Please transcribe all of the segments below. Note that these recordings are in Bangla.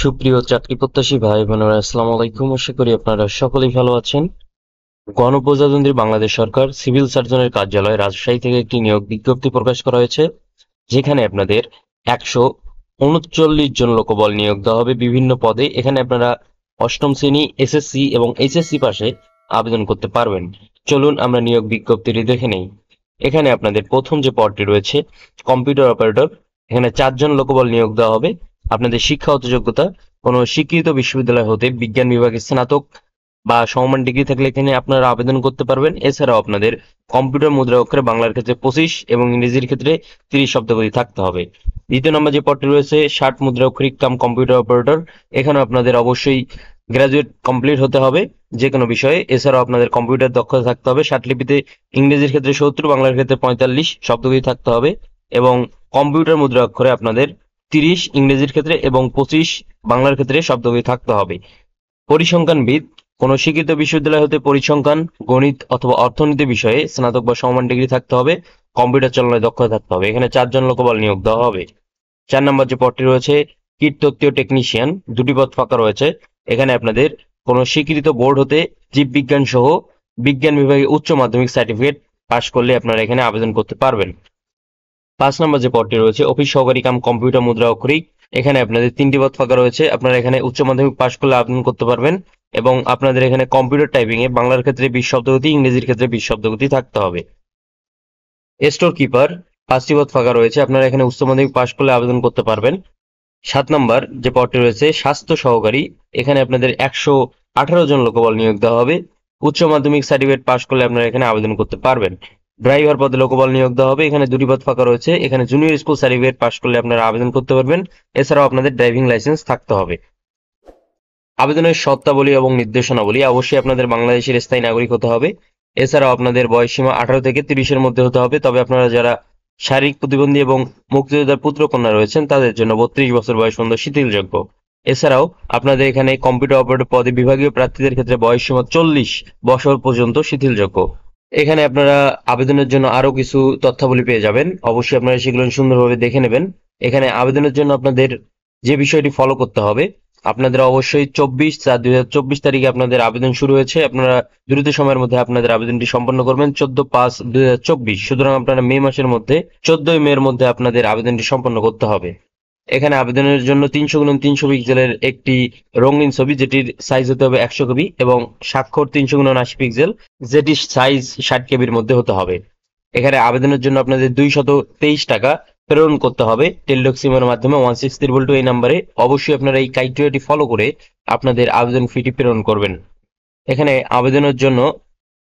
সুপ্রিয় চাকরি প্রত্যাশী ভাই বোনেরা, আসসালামু আলাইকুম। আশা করি আপনারা সকলেই ভালো আছেন। গণপ্রজাতন্ত্রী বাংলাদেশ সরকার সিভিল সার্জনের কার্যালয় রাজশাহী থেকে একটি নিয়োগ বিজ্ঞপ্তি প্রকাশ করা হয়েছে, যেখানে আপনাদের 139 জন লোকবল নিয়োগ দেওয়া হবে বিভিন্ন পদে। এখানে আপনারা অষ্টম শ্রেণী, এসএসসি এবং এইচএসসি পাশে আবেদন করতে পারবেন। চলুন আমরা নিয়োগ বিজ্ঞপ্তিটি দেখে নেই। এখানে আপনাদের প্রথম যে পদটি রয়েছে কম্পিউটার অপারেটর, এখানে 4 জন লোকবল নিয়োগ দেওয়া হবে। আপনাদের শিক্ষাগত যোগ্যতা কোনো স্বীকৃত বিশ্ববিদ্যালয় হতে বিজ্ঞান বিভাগে স্নাতক বা সমমান ডিগ্রি থাকলে এখানে আপনারা আবেদন করতে পারবেন। এছাড়াও আপনাদের কম্পিউটার মুদ্রা অক্ষরে বাংলার ক্ষেত্রে 25 এবং ইংরেজির ক্ষেত্রে 30 শব্দাবলী থাকতে হবে। দ্বিতীয় নম্বর যে পদটি রয়েছে 60 মুদ্রা অক্ষরিক কাম কম্পিউটার অপারেটর, এখানে আপনাদের অবশ্যই গ্রাজুয়েট কমপ্লিট হতে হবে যে কোনো বিষয়ে। এছাড়াও আপনাদের কম্পিউটার দক্ষতা থাকতে হবে। লিপিতে ইংরেজির ক্ষেত্রে 70, বাংলার ক্ষেত্রে 45 শব্দাবলী থাকতে হবে এবং কম্পিউটার মুদ্রা অক্ষরে আপনাদের 30 ইংরেজির ক্ষেত্রে এবং 25 বাংলার ক্ষেত্রে শব্দাবলী থাকতে হবে। পরিসংখ্যানবিদ কোনো স্বীকৃত বিশ্ববিদ্যালয় হতে পরিসংখ্যান, গণিত অথবা অর্থনীতি বিষয়ে স্নাতক বা সমমান ডিগ্রি থাকতে হবে। কম্পিউটার চালনায় দক্ষতা থাকতে হবে। এখানে 4 জন লোকবল নিয়োগ দেওয়া হবে। 4 নম্বর যে পদটি রয়েছে কীটতত্ত্বীয় টেকনিশিয়ান, 2টি পদ ফাঁকা রয়েছে। এখানে আপনাদের কোনো স্বীকৃত বোর্ড হতে জীববিজ্ঞান সহ বিজ্ঞান বিভাগে উচ্চ মাধ্যমিক সার্টিফিকেট পাশ করলে আপনারা এখানে আবেদন করতে পারবেন। 5 নম্বর যে পদটি রয়েছে অফিস সহকারী কাম কম্পিউটার মুদ্রা অক্ষরিক, এখানে আপনাদের 3টি পদ ফাঁকা রয়েছে। আপনারা এখানে উচ্চ মাধ্যমিক পাশ করলে আবেদন করতে পারবেন এবং আপনাদের এখানে কম্পিউটার টাইপিং এ বাংলার ক্ষেত্রে 20 শব্দগতি, ইংরেজির ক্ষেত্রে 20 শব্দগতি থাকতে হবে। স্টোর কিপার 5টি পদ ফাঁকা রয়েছে। আপনারা এখানে উচ্চ মাধ্যমিক পাশ করলে আবেদন করতে পারবেন। 7 নম্বর যে পদটি রয়েছে স্বাস্থ্য সহকারী, এখানে আপনাদের 118 জন লোকবল নিয়োগ দেওয়া হবে। উচ্চ মাধ্যমিক সার্টিফিকেট পাশ করলে আপনারা এখানে আবেদন করতে পারবেন। ড্রাইভার পদে লোকবল নিয়োগ দেওয়া হবে। এখানে 2টি পদ ফাঁকা রয়েছে। এখানে জুনিয়র স্কুল সার্টিফিকেট পাশ করলে আপনারা আবেদন করতে পারবেন। এছাড়াও আপনাদের ড্রাইভিং লাইসেন্স থাকতে হবে। আবেদনের শর্তাবলী এবং নির্দেশনাবলী, অবশ্যই আপনাদের বাংলাদেশের স্থায়ী নাগরিক হতে হবে। এছাড়াও আপনাদের বয়সসীমা 18 থেকে 30-এর মধ্যে হতে হবে। তবে আপনারা যারা শারীরিক প্রতিবন্ধী এবং মুক্তিযোদ্ধার পুত্র কন্যা রয়েছেন তাদের জন্য 32 বছর বয়স পর্যন্ত শিথিলযোগ্য। এছাড়াও আপনাদের এখানে কম্পিউটার অপারেটর পদে বিভাগীয় প্রার্থীদের ক্ষেত্রে বয়সসীমা 40 বছর পর্যন্ত শিথিলযোগ্য। এখানে আপনারা আবেদনের জন্য আরো কিছু তথ্যাবলী পেয়ে যাবেন। অবশ্যই আপনারা সেগুলো সুন্দরভাবে দেখে নেবেন। এখানে আবেদনের জন্য আপনাদের যে বিষয়টি ফলো করতে হবে, আপনাদের অবশ্যই 24/4/2024 তারিখে আপনাদের আবেদন শুরু হয়েছে। আপনারা দ্রুত সময়ের মধ্যে আপনাদের আবেদনটি সম্পন্ন করবেন। 14/5/2024, সুতরাং আপনারা মে মাসের মধ্যে 14 মের মধ্যে আপনাদের আবেদনটি সম্পন্ন করতে হবে। এখানে আবেদনের জন্য 300x300 পিক্সেলের একটি রঙিন ছবি, যেটির সাইজ হতে হবে 100 কেবি, এবং স্বাক্ষর 300x80 পিক্সেল, যেটির সাইজ 60 কেবির মধ্যে হতে হবে। এখানে আবেদনের জন্য আপনাদের 223 টাকা প্রেরণ করতে হবে টেলিটক সিমের মাধ্যমে 16322 এই নাম্বারে। অবশ্যই আপনারা এই ক্রাইটেরিয়াটি ফলো করে আপনাদের আবেদন ফিটি প্রেরণ করবেন। এখানে আবেদনের জন্য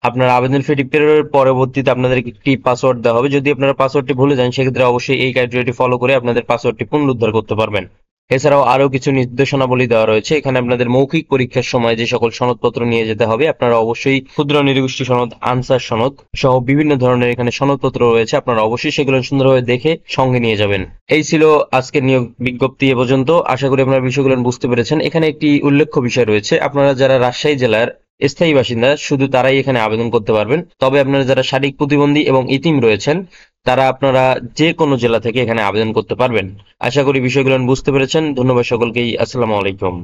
আপনার আবেদন ফিটি প্রেরণের পরবর্তীতে আপনাদের একটি পাসওয়ার্ড দেওয়া হবে। যদি আপনারা পাসওয়ার্ডটি ভুলে যান সেক্ষেত্রে অবশ্যই এই ক্রাইটেরিয়াটি ফলো করে আপনাদের পাসওয়ার্ডটি পুনরুদ্ধার করতে পারবেন। এছাড়াও আরো কিছু নির্দেশনাবলী দেওয়া রয়েছে। এখানে আপনাদের মৌখিক পরীক্ষার সময় যে সকল সনদপত্র নিয়ে যেতে হবে, আপনারা অবশ্যই ক্ষুদ্র নৃগোষ্ঠী সনদ, আনসার সনদ সহ বিভিন্ন ধরনের এখানে সনদপত্র রয়েছে। আপনারা অবশ্যই সেগুলো সুন্দরভাবে দেখে সঙ্গে নিয়ে যাবেন। এই ছিল আজকের নিয়োগ বিজ্ঞপ্তি এ পর্যন্ত। আশা করি আপনারা বিষয়গুলো বুঝতে পেরেছেন। এখানে একটি উল্লেখ্য বিষয় রয়েছে, আপনারা যারা রাজশাহী জেলার স্থায়ী বাসিন্দা শুধু তারাই এখানে আবেদন করতে পারবেন। তবে আপনারা যারা শারীরিক প্রতিবন্ধী এবং ইতিম রয়েছেন তারা আপনারা যে কোনো জেলা থেকে এখানে আবেদন করতে পারবেন। আশা করি বিষয়গুলো বুঝতে পেরেছেন। ধন্যবাদ সকলকেই। আসসালামু আলাইকুম।